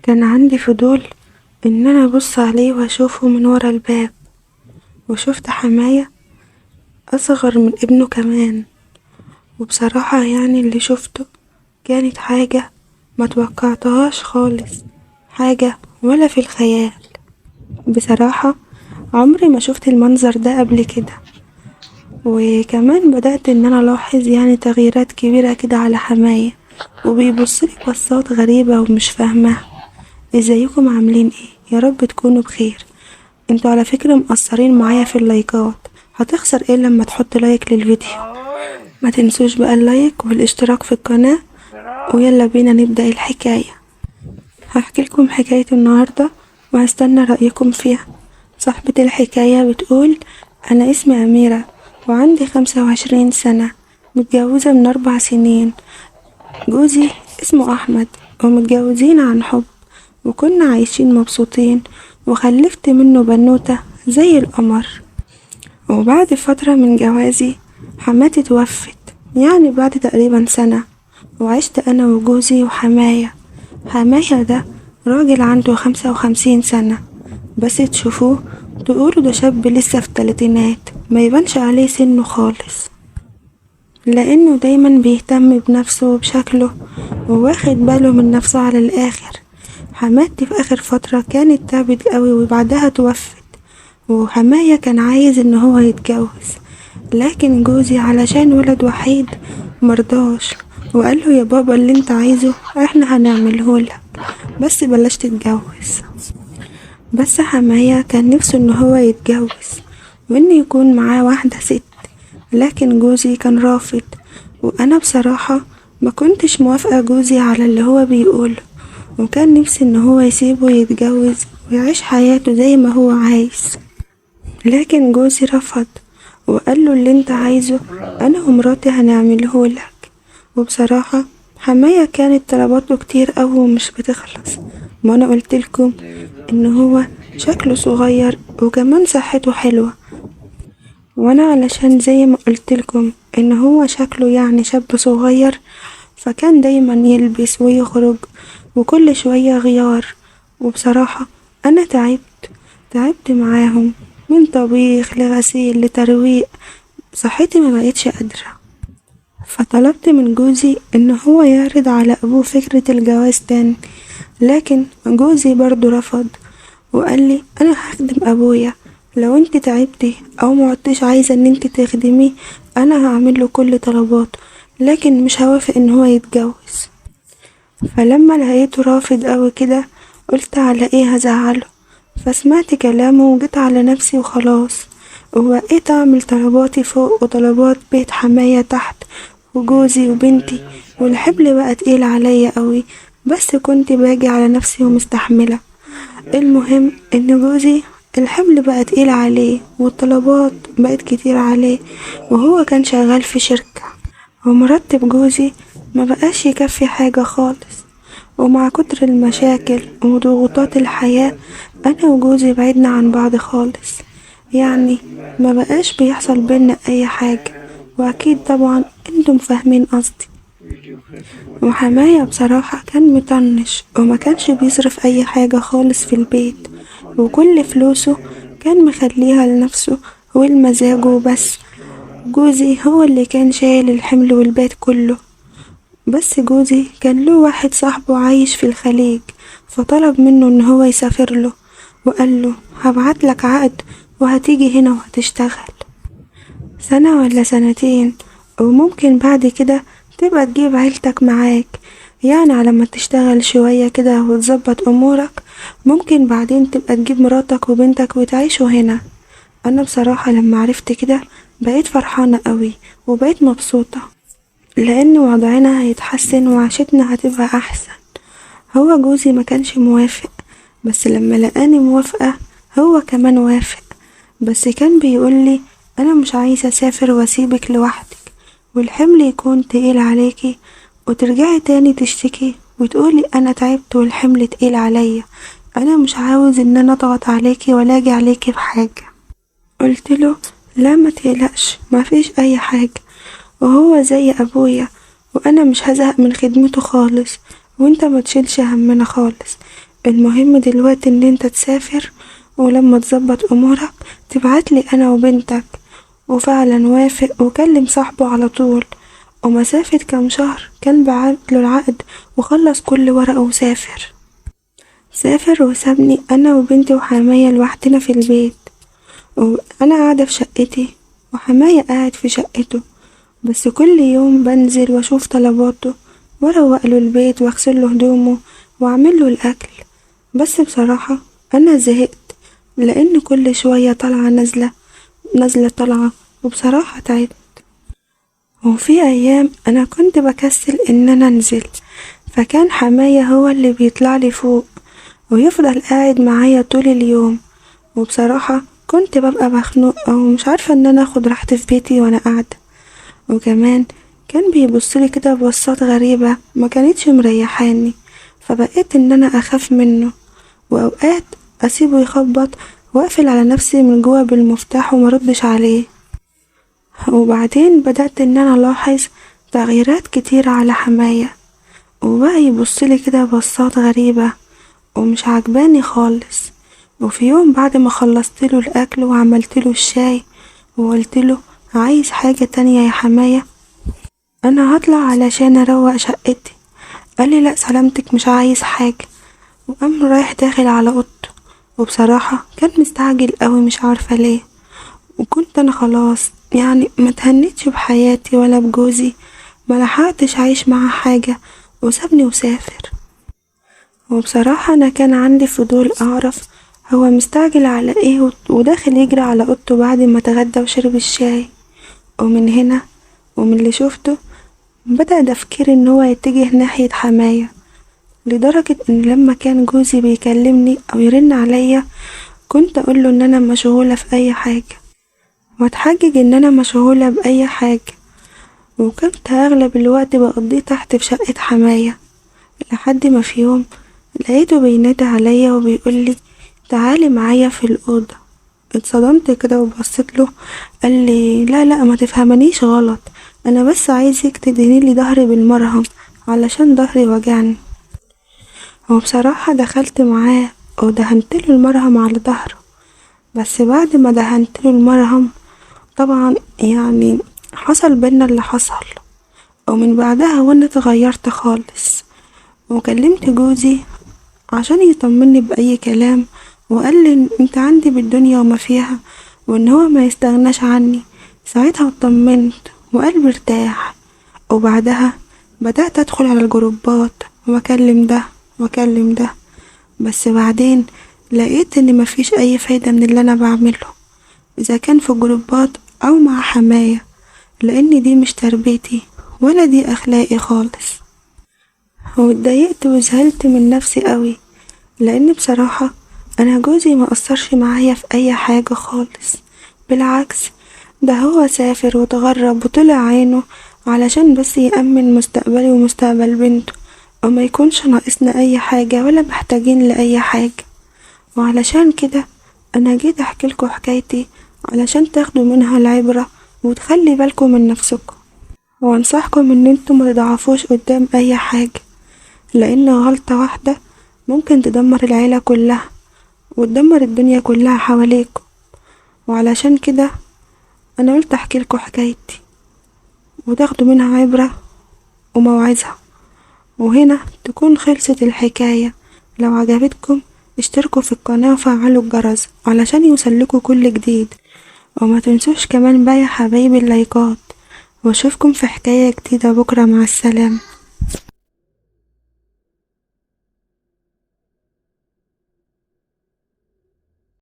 كان عندي فضول ان انا ابص عليه واشوفه من ورا الباب، وشفت حماية اصغر من ابنه كمان. وبصراحة يعني اللي شفته كانت حاجة ما توقعتهاش خالص، حاجة ولا في الخيال. بصراحة عمري ما شفت المنظر ده قبل كده. وكمان بدأت ان انا الاحظ يعني تغييرات كبيرة كده على حماية، وبيبصلي بصات غريبة ومش فاهماها. ازيكم عاملين ايه؟ يا رب تكونوا بخير. انتوا على فكرة مقصرين معايا في اللايكات، هتخسر ايه لما تحط لايك للفيديو؟ ما تنسوش بقى اللايك والاشتراك في القناة. ويلا بينا نبدأ الحكاية. هحكي لكم حكاية النهاردة وهستنى رأيكم فيها. صاحبة الحكاية بتقول: أنا اسمي أميرة وعندي 25 سنة، متجوزة من 4 سنين. جوزي اسمه أحمد، ومتجوزين عن حب، وكنا عايشين مبسوطين، وخلفت منه بنوتة زي القمر. وبعد فترة من جوازي حماتي توفت، يعني بعد تقريبا سنة، وعشت أنا وجوزي وحماية. حماية ده راجل عنده 55 سنة، بس تشوفوه تقولوا ده شاب لسه في التلاتينات، ما يبانش عليه سنه خالص، لأنه دايما بيهتم بنفسه وبشكله، وواخد باله من نفسه على الآخر. حماتي في آخر فترة كانت تعبت قوي وبعدها توفت، وحماية كان عايز ان هو يتجوز، لكن جوزي علشان ولد وحيد مرضاش، وقال له: يا بابا اللي انت عايزه احنا هنعملهولك، بس بلاش تتجوز. بس حماية كان نفسه ان هو يتجوز وان يكون معاه واحدة ست، لكن جوزي كان رافض. وانا بصراحة ما كنتش موافقة جوزي على اللي هو بيقوله، وكان نفسي ان هو يسيبه يتجوز ويعيش حياته زي ما هو عايز، لكن جوزي رفض وقال له: اللي انت عايزه انا ومراتي هنعملهولك. وبصراحة حماية كانت طلباته كتير قوي ومش بتخلص. ما انا قلتلكم ان هو شكله صغير وكمان صحته حلوة، وانا علشان زي ما قلتلكم ان هو شكله يعني شاب صغير، فكان دايما يلبس ويخرج وكل شوية غيار. وبصراحة انا تعبت معاهم، من طبيخ لغسيل لترويق، صحتي ما بقتش قادرة. فطلبت من جوزي ان هو يعرض على ابوه فكرة الجواز تاني، لكن جوزي برضو رفض وقال لي: انا هخدم ابويا، لو انت تعبتي او معدتش عايزة ان انت تخدميه انا هعمله كل طلباته، لكن مش هوافق ان هو يتجوز. فلما لقيته رافض قوي كده قلت على ايه هزعله، فسمعت كلامه وجيت على نفسي وخلاص، وبقيت اعمل طلباتي فوق وطلبات بيت حماية تحت، وجوزي وبنتي، والحبل بقى تقيل عليا قوي، بس كنت باجي على نفسي ومستحملة. المهم ان جوزي الحمل بقى تقيل عليه والطلبات بقت كتير عليه، وهو كان شغال في شركة، ومرتب جوزي ما بقاش يكفي حاجة خالص. ومع كتر المشاكل وضغوطات الحياة انا وجوزي بعدنا عن بعض خالص، يعني ما بقاش بيحصل بينا اي حاجة، واكيد طبعا انتم فاهمين قصدي. وحماية بصراحة كان مطنش وما كانش بيصرف اي حاجة خالص في البيت، وكل فلوسه كان مخليها لنفسه والمزاجه بس. جوزي هو اللي كان شايل الحمل والبيت كله. بس جوزي كان له واحد صاحبه عايش في الخليج، فطلب منه ان هو يسافر له، وقال له: هبعتلك عقد وهتيجي هنا وهتشتغل سنة ولا سنتين، وممكن بعد كده تبقى تجيب عيلتك معاك، يعني على ما تشتغل شوية كده وتظبط امورك ممكن بعدين تبقى تجيب مراتك وبنتك وتعيشوا هنا. انا بصراحة لما عرفت كده بقيت فرحانة قوي وبقيت مبسوطة، لان وضعنا هيتحسن وعيشتنا هتبقى احسن. هو جوزي ما كانش موافق، بس لما لقاني موافقة هو كمان وافق، بس كان بيقولي: انا مش عايزة اسافر واسيبك لوحدك والحمل يكون تقيل عليكي وترجعي تاني تشتكي وتقولي انا تعبت والحمل تقيل عليا، انا مش عاوز ان انا اضغط عليكي ولا اجي عليكي بحاجة. قلتله: لا ما تقلقش، ما فيش اي حاجة، وهو زي ابويا وانا مش هزهق من خدمته خالص، وانت ما تشيلش همنا خالص، المهم دلوقتي ان انت تسافر، ولما تظبط امورك تبعتلي انا وبنتك. وفعلا وافق وكلم صاحبه على طول، ومسافة كام شهر كان بعتله العقد وخلص كل ورقه وسافر. سافر وسابني انا وبنتي وحماية لوحدنا في البيت، وانا قاعدة في شقتي وحماية قاعد في شقته. بس كل يوم بنزل واشوف طلباته واروق له البيت واغسل له هدومه واعمل له الاكل. بس بصراحة انا زهقت، لان كل شوية طالعة نازلة نازلة طالعة، وبصراحة تعبت. وفي ايام انا كنت بكسل ان انا انزل، فكان حماية هو اللي بيطلع لي فوق ويفضل قاعد معايا طول اليوم. وبصراحة كنت ببقى مخنوق او مش عارفة ان انا اخد راحتي في بيتي وانا قاعدة. وكمان كان بيبصلي كده ببصات غريبة ما كانتش مريحاني، فبقيت ان انا اخاف منه، واوقات اسيبه يخبط واقفل على نفسي من جوه بالمفتاح ومردش عليه. وبعدين بدأت ان انا الاحظ تغييرات كتيرة على حماية، وبقى يبصلي كده بصات غريبة ومش عجباني خالص. وفي يوم بعد ما خلصتله الاكل وعملتله الشاي وقلتله عايز حاجة تانية يا حماية، انا هطلع علشان اروق شقتي، قالي لا سلامتك مش عايز حاجة، وقام رايح داخل على اوضته. وبصراحة كان مستعجل قوي مش عارفة ليه، وكنت انا خلاص يعني ما تهنيتش بحياتي ولا بجوزي، ما لحقتش عايش معاه حاجة وسابني وسافر. وبصراحة انا كان عندي فضول اعرف هو مستعجل على ايه وداخل يجري على اوضته بعد ما اتغدى وشرب الشاي. ومن هنا ومن اللي شفته بدأ تفكيري ان هو يتجه ناحية حماية، لدرجة ان لما كان جوزي بيكلمني او يرن عليا كنت اقوله ان انا مشغولة في اي حاجة، واتحجج ان انا مشغولة باي حاجة. وكنت اغلب الوقت بقضيه تحت في شقة حماية، لحد ما في يوم لقيته بينادي عليا وبيقولي تعالي معايا في الأوضة. اتصدمت كده وبصيت له، قال لي لا لا ما تفهمنيش غلط، انا بس عايزك تدهنيلي ظهري بالمرهم علشان ظهري وجعني. وبصراحة دخلت معاه ودهنتله المرهم على ظهره. بس بعد ما دهنتله المرهم طبعا يعني حصل بينا اللي حصل، ومن بعدها وانا اتغيرت خالص. وكلمت جوزي عشان يطمني بأي كلام، وقال لي انت عندي بالدنيا وما فيها، وان هو ما يستغناش عني. ساعتها اطمنت وقلبي ارتاح. وبعدها بدأت ادخل على الجروبات واكلم ده واكلم ده، بس بعدين لقيت ان مفيش اي فايدة من اللي انا بعمله، اذا كان في جروبات او مع حماية، لان دي مش تربيتي ولا دي اخلاقي خالص. واتضايقت وزعلت من نفسي قوي، لان بصراحة انا جوزي ما قصرش معايا في اي حاجة خالص، بالعكس ده هو سافر وتغرب وطلع عينه علشان بس يأمن مستقبلي ومستقبل بنته، وما يكونش ناقصنا اي حاجة ولا محتاجين لأي حاجة. وعلشان كده انا جيت احكيلكوا حكايتي علشان تاخدوا منها العبرة وتخلي بالكم من نفسكم، وانصحكم ان انتم ما تضعفوش قدام اي حاجة، لان غلطة واحدة ممكن تدمر العيلة كلها وتدمر الدنيا كلها حواليكم. وعلشان كده انا قلت احكيلكوا حكايتي وتاخدوا منها عبرة وموعظة. وهنا تكون خلصت الحكاية. لو عجبتكم اشتركوا في القناة وفعلوا الجرس علشان يوصلكوا كل جديد، وما تنسوش كمان بقى يا حبايبي اللايكات. واشوفكم في حكاية جديدة بكرة، مع السلامة.